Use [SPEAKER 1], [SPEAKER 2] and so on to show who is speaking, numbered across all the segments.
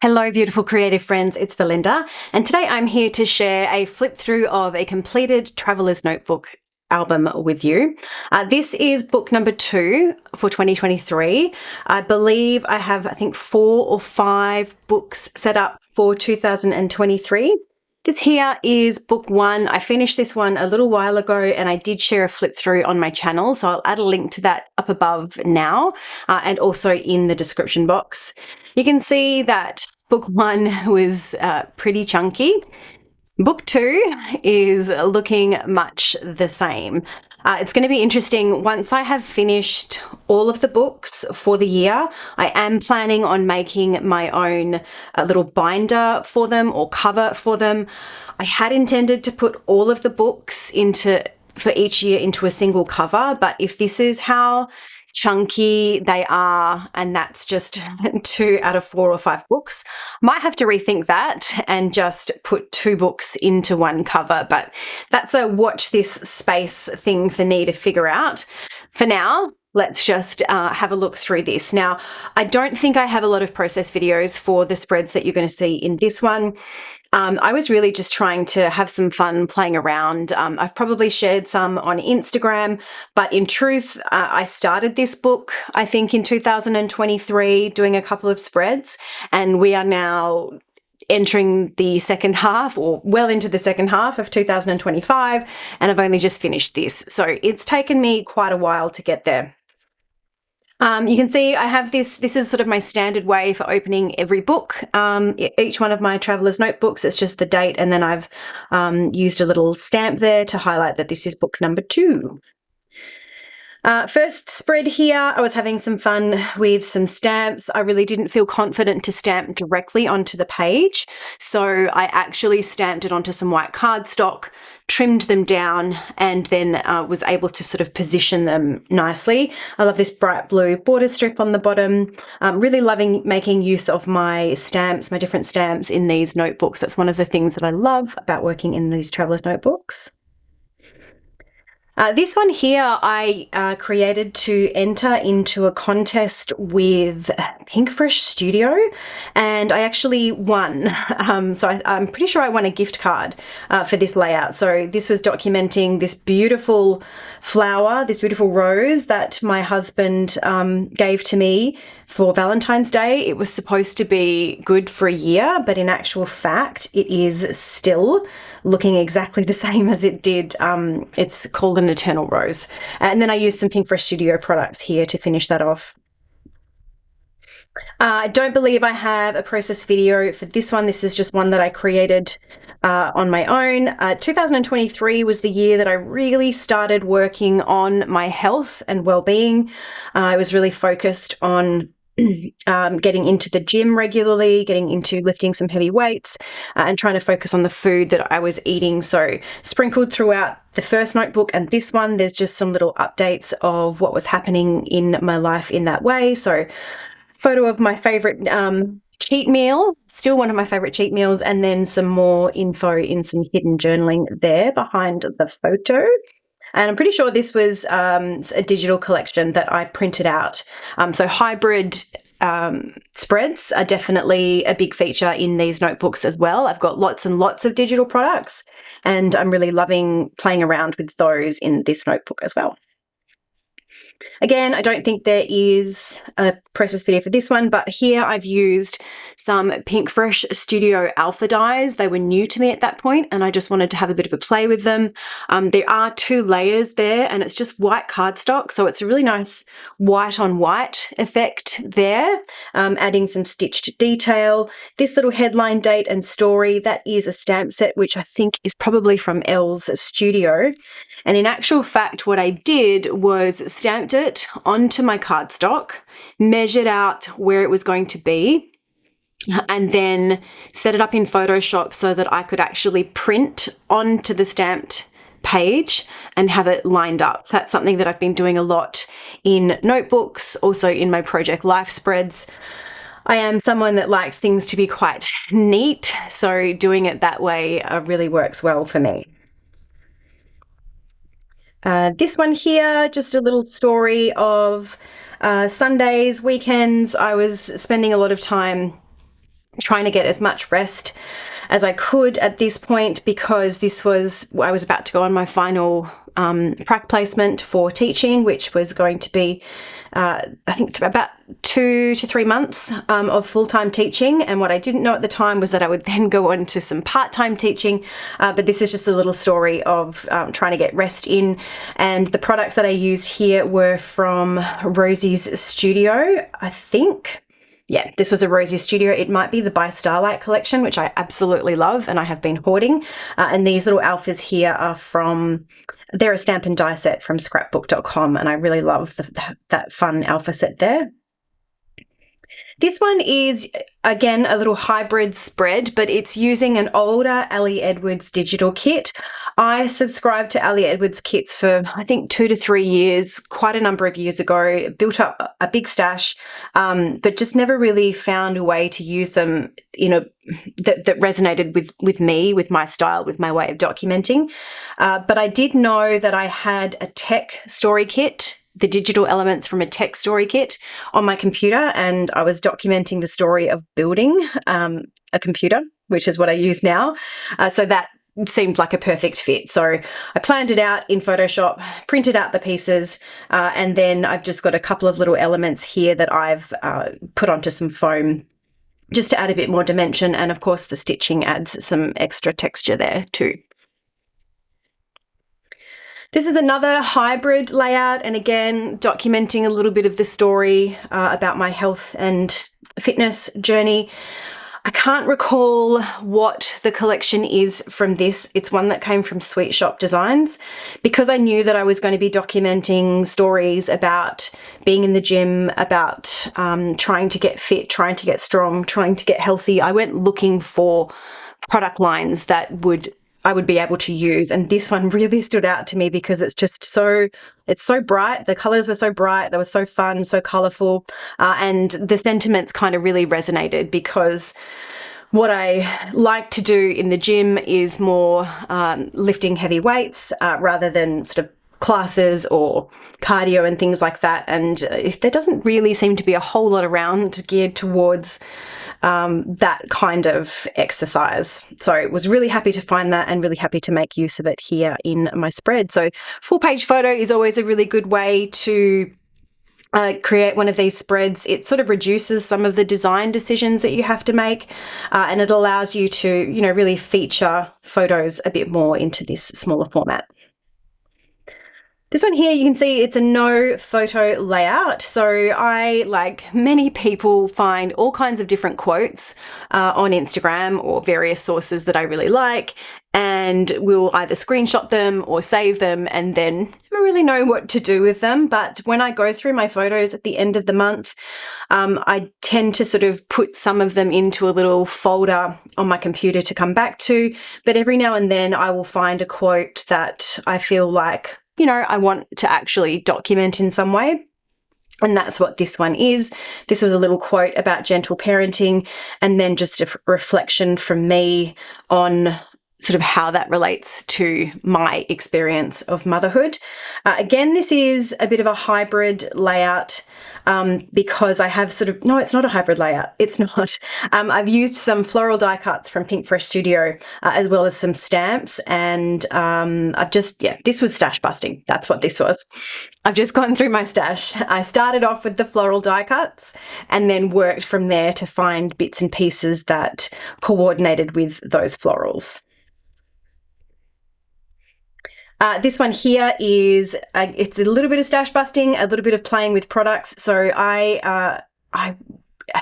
[SPEAKER 1] Hello, beautiful creative friends, it's Belinda, and today I'm here to share a flip through of a completed Traveler's Notebook album with you. This is book number 2 for 2023. I believe I have, 4 or 5 books set up for 2023. This here is book 1. I finished this one a little while ago and I did share a flip through on my channel, so I'll add a link to that up above now and also in the description box. You can see that book 1 was pretty chunky. Book 2 is looking much the same. It's going to be interesting. Once I have finished all of the books for the year, I am planning on making my own little binder for them or cover for them. I had intended to put all of the books for each year into a single cover, but if this is how chunky they are, and that's just 2 out of 4 or 5 books, might have to rethink that and just put 2 books into one cover. But that's a watch this space thing for me to figure out. For now, let's just have a look through this. Now, I don't think I have a lot of process videos for the spreads that you're going to see in this one. I was really just trying to have some fun playing around. I've probably shared some on Instagram, but in truth, I started this book, I think in 2023, doing a couple of spreads, and we are now entering the second half, or well into the second half of 2025, and I've only just finished this. So it's taken me quite a while to get there. You can see I have this is sort of my standard way for opening every book. Each one of my Traveler's Notebooks, it's just the date, and then I've used a little stamp there to highlight that this is book number 2. First spread here, I was having some fun with some stamps. I really didn't feel confident to stamp directly onto the page, so I actually stamped it onto some white cardstock, trimmed them down, and then was able to sort of position them nicely. I love this bright blue border strip on the bottom. Really loving making use of my stamps, my different stamps in these notebooks. That's one of the things that I love about working in these Traveler's Notebooks. This one here I created to enter into a contest with Pinkfresh Studio, and I actually won. So I'm pretty sure I won a gift card for this layout. So this was documenting this beautiful flower, this beautiful rose that my husband gave to me for Valentine's Day. It was supposed to be good for a year, but in actual fact, it is still looking exactly the same as it did. It's called an Eternal Rose. And then I used some Pinkfresh Studio products here to finish that off. I don't believe I have a process video for this one. This is just one that I created on my own. 2023 was the year that I really started working on my health and well-being. I was really focused on getting into the gym regularly, getting into lifting some heavy weights, and trying to focus on the food that I was eating. So sprinkled throughout the first notebook and this one, there's just some little updates of what was happening in my life in that way. So photo of my favorite cheat meal, still one of my favorite cheat meals, and then some more info in some hidden journaling there behind the photo. And I'm pretty sure this was a digital collection that I printed out. So hybrid spreads are definitely a big feature in these notebooks as well. I've got lots and lots of digital products, and I'm really loving playing around with those in this notebook as well. Again, I don't think there is a process video for this one, but here I've used some Pinkfresh Studio Alpha dyes. They were new to me at that point, and I just wanted to have a bit of a play with them. There are 2 layers there, and it's just white cardstock, so it's a really nice white on white effect there, adding some stitched detail. This little headline date and story, that is a stamp set, which I think is probably from Elle's Studio. And in actual fact, what I did was stamped it onto my cardstock, measured out where it was going to be, and then set it up in Photoshop so that I could actually print onto the stamped page and have it lined up. That's something that I've been doing a lot in notebooks, also in my Project Life spreads. I am someone that likes things to be quite neat, so doing it that way really works well for me. This one here, just a little story of Sundays, weekends. I was spending a lot of time trying to get as much rest as I could at this point, because I was about to go on my final prac placement for teaching, which was going to be I think about 2 to 3 months of full-time teaching. And what I didn't know at the time was that I would then go on to some part-time teaching. But this is just a little story of trying to get rest in. And the products that I used here were from Rosie's Studio, I think. Yeah, this was a Rosie Studio. It might be the By Starlight collection, which I absolutely love and I have been hoarding. And these little alphas here are they're a stamp and die set from scrapbook.com, and I really love that fun alpha set there. This one is, again, a little hybrid spread, but it's using an older Ali Edwards digital kit. I subscribed to Ali Edwards kits for, I think, 2 to 3 years, quite a number of years ago, built up a big stash, but just never really found a way to use them, that resonated with me, with my style, with my way of documenting. But I did know that I had a tech story kit, the digital elements from a tech story kit on my computer, and I was documenting the story of building a computer, which is what I use now. So that seemed like a perfect fit. So I planned it out in Photoshop, printed out the pieces, and then I've just got a couple of little elements here that I've put onto some foam just to add a bit more dimension. And of course the stitching adds some extra texture there too. This is another hybrid layout, and again, documenting a little bit of the story about my health and fitness journey. I can't recall what the collection is from this. It's one that came from Sweet Shop Designs, because I knew that I was going to be documenting stories about being in the gym, about trying to get fit, trying to get strong, trying to get healthy. I went looking for product lines that I would be able to use. And this one really stood out to me because it's so bright. The colors were so bright. They were so fun, so colorful. And the sentiments kind of really resonated, because what I like to do in the gym is more lifting heavy weights rather than sort of classes or cardio and things like that. And there doesn't really seem to be a whole lot around geared towards that kind of exercise. So I was really happy to find that and really happy to make use of it here in my spread. So full page photo is always a really good way to create one of these spreads. It sort of reduces some of the design decisions that you have to make, and it allows you to, really feature photos a bit more into this smaller format. This one here, you can see it's a no photo layout. So I, like many people, find all kinds of different quotes on Instagram or various sources that I really like, and will either screenshot them or save them and then never really know what to do with them. But when I go through my photos at the end of the month, I tend to sort of put some of them into a little folder on my computer to come back to. But every now and then I will find a quote that I feel like, I want to actually document in some way. And that's what this one is. This was a little quote about gentle parenting, and then just a reflection from me on sort of how that relates to my experience of motherhood. Again, this is a bit of a hybrid layout because I have no, it's not a hybrid layout. It's not. I've used some floral die cuts from Pink Fresh Studio as well as some stamps, and this was stash busting. That's what this was. I've just gone through my stash. I started off with the floral die cuts and then worked from there to find bits and pieces that coordinated with those florals. This one here is, it's a little bit of stash busting, a little bit of playing with products. So I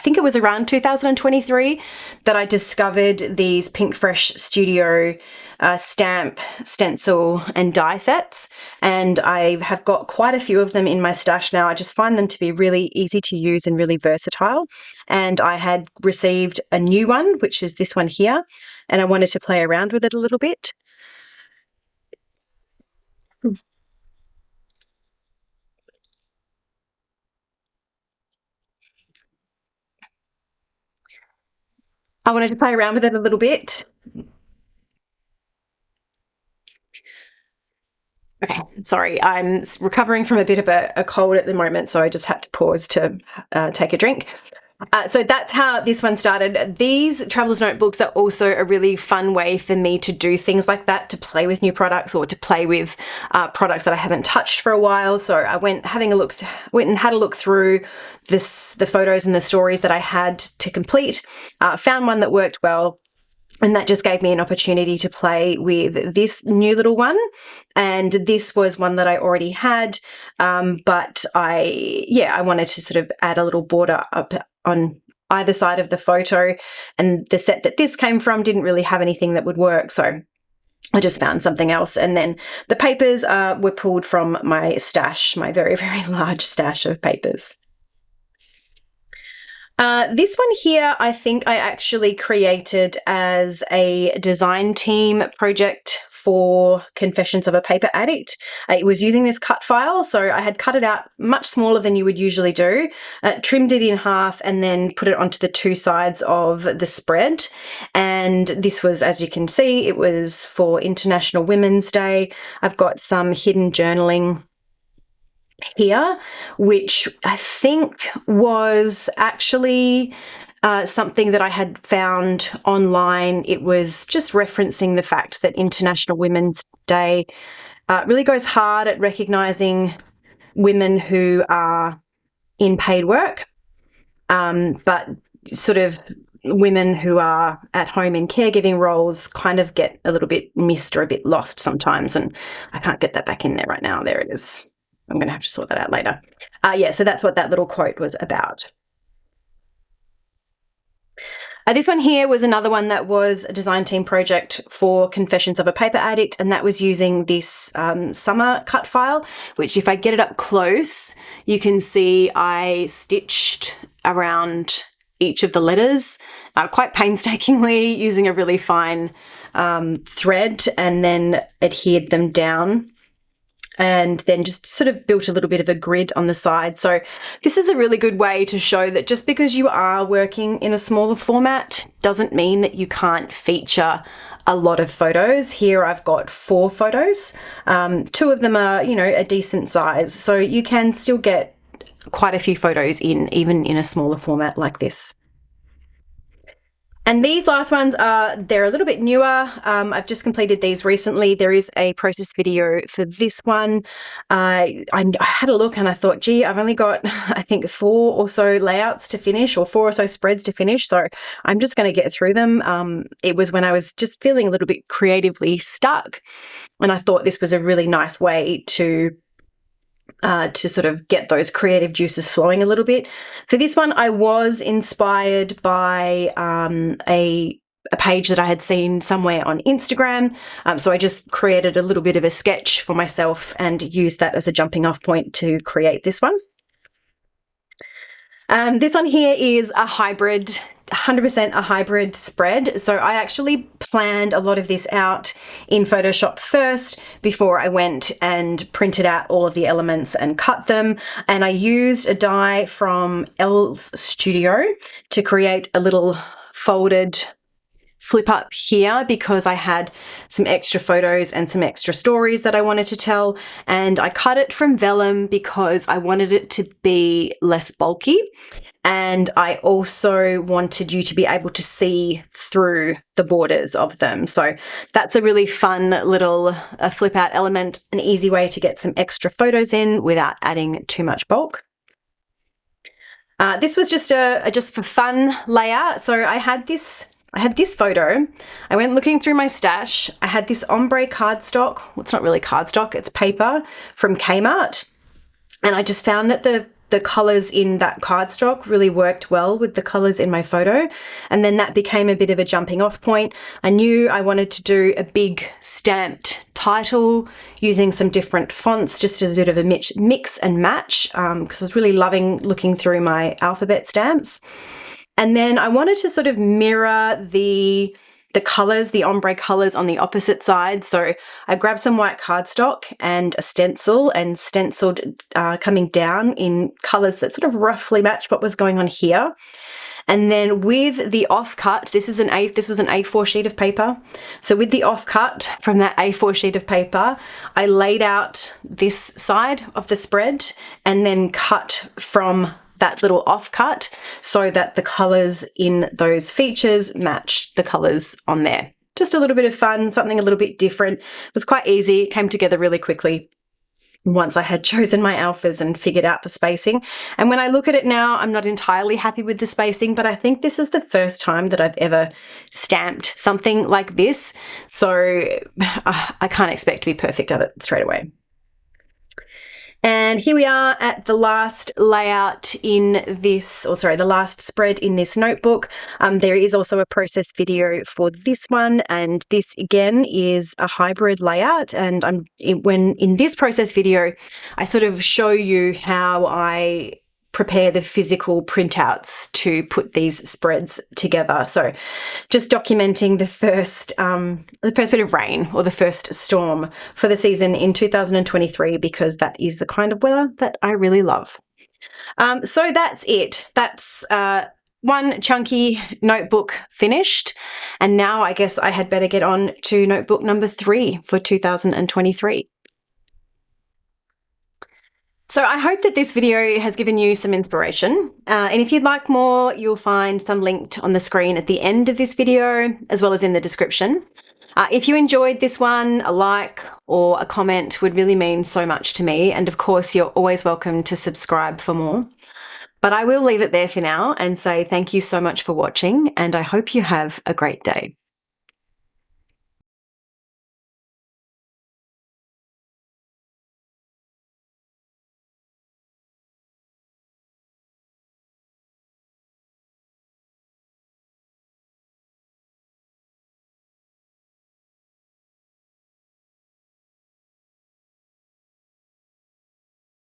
[SPEAKER 1] think it was around 2023 that I discovered these Pink Fresh Studio stamp, stencil and die sets. And I have got quite a few of them in my stash now. I just find them to be really easy to use and really versatile. And I had received a new one, which is this one here, and I wanted to play around with it a little bit. I wanted to play around with it a little bit. Okay, sorry, I'm recovering from a bit of a cold at the moment, so I just had to pause to take a drink. So that's how this one started. These traveler's notebooks are also a really fun way for me to do things like that, to play with new products or to play with products that I haven't touched for a while. So I went and had a look through the photos and the stories that I had to complete, found one that worked well. And that just gave me an opportunity to play with this new little one. And this was one that I already had, but I wanted to sort of add a little border up on either side of the photo. And the set that this came from didn't really have anything that would work. So I just found something else. And then the papers were pulled from my stash, my very, very large stash of papers. This one here, I think I actually created as a design team project for Confessions of a Paper Addict. It was using this cut file, so I had cut it out much smaller than you would usually do, trimmed it in half, and then put it onto the two sides of the spread. And this was, as you can see, it was for International Women's Day. I've got some hidden journaling here, which I think was actually something that I had found online. It was just referencing the fact that International Women's Day really goes hard at recognising women who are in paid work, but sort of women who are at home in caregiving roles kind of get a little bit missed or a bit lost sometimes. And I can't get that back in there right now. There it is. I'm going to have to sort that out later. So that's what that little quote was about. This one here was another one that was a design team project for Confessions of a Paper Addict, and that was using this summer cut file, which if I get it up close, you can see I stitched around each of the letters quite painstakingly using a really fine thread, and then adhered them down. And then just sort of built a little bit of a grid on the side. So this is a really good way to show that just because you are working in a smaller format doesn't mean that you can't feature a lot of photos. Here I've got 4 photos. 2 of them are, a decent size. So you can still get quite a few photos in, even in a smaller format like this. And these last ones they're a little bit newer. I've just completed these recently. There is a process video for this one. I had a look and I thought, gee, I've only got, I think, 4 or so layouts to finish, or 4 or so spreads to finish. So I'm just going to get through them. It was when I was just feeling a little bit creatively stuck. And I thought this was a really nice way to sort of get those creative juices flowing a little bit. For this one, I was inspired by a page that I had seen somewhere on Instagram. So I just created a little bit of a sketch for myself and used that as a jumping off point to create this one. This one here is a hybrid, 100% a hybrid spread. So I actually planned a lot of this out in Photoshop first before I went and printed out all of the elements and cut them. And I used a die from Elle's Studio to create a little folded flip up here because I had some extra photos and some extra stories that I wanted to tell. And I cut it from vellum because I wanted it to be less bulky. And I also wanted you to be able to see through the borders of them. So that's a really fun little flip out element, an easy way to get some extra photos in without adding too much bulk. This was just a just for fun layout. So I had this photo. I went looking through my stash. I had this ombre cardstock. Well, it's not really cardstock, it's paper from Kmart. And I just found that the colours in that cardstock really worked well with the colours in my photo. And then that became a bit of a jumping off point. I knew I wanted to do a big stamped title using some different fonts, just as a bit of a mix and match, because I was really loving looking through my alphabet stamps. And then I wanted to sort of mirror the colours, the ombre colours on the opposite side. So I grabbed some white cardstock and a stencil and stenciled coming down in colours that sort of roughly match what was going on here. And then with the offcut, this was an A4 sheet of paper. So with the offcut from that A4 sheet of paper, I laid out this side of the spread and then cut from that little offcut so that the colours in those features match the colours on there. Just a little bit of fun, something a little bit different. It was quite easy, it came together really quickly once I had chosen my alphas and figured out the spacing. And when I look at it now, I'm not entirely happy with the spacing, but I think this is the first time that I've ever stamped something like this. So I can't expect to be perfect at it straight away. And here we are at the last layout in this, the last spread in this notebook. There is also a process video for this one, and this again is a hybrid layout. And when in this process video, I sort of show you how I prepare the physical printouts to put these spreads together. So just documenting the first bit of rain or the first storm for the season in 2023, because that is the kind of weather that I really love. So that's it. That's one chunky notebook finished. And now I guess I had better get on to notebook number 3 for 2023. So I hope that this video has given you some inspiration. And if you'd like more, you'll find some linked on the screen at the end of this video, as well as in the description. If you enjoyed this one, a like or a comment would really mean so much to me. And of course, you're always welcome to subscribe for more. But I will leave it there for now and say thank you so much for watching, and I hope you have a great day.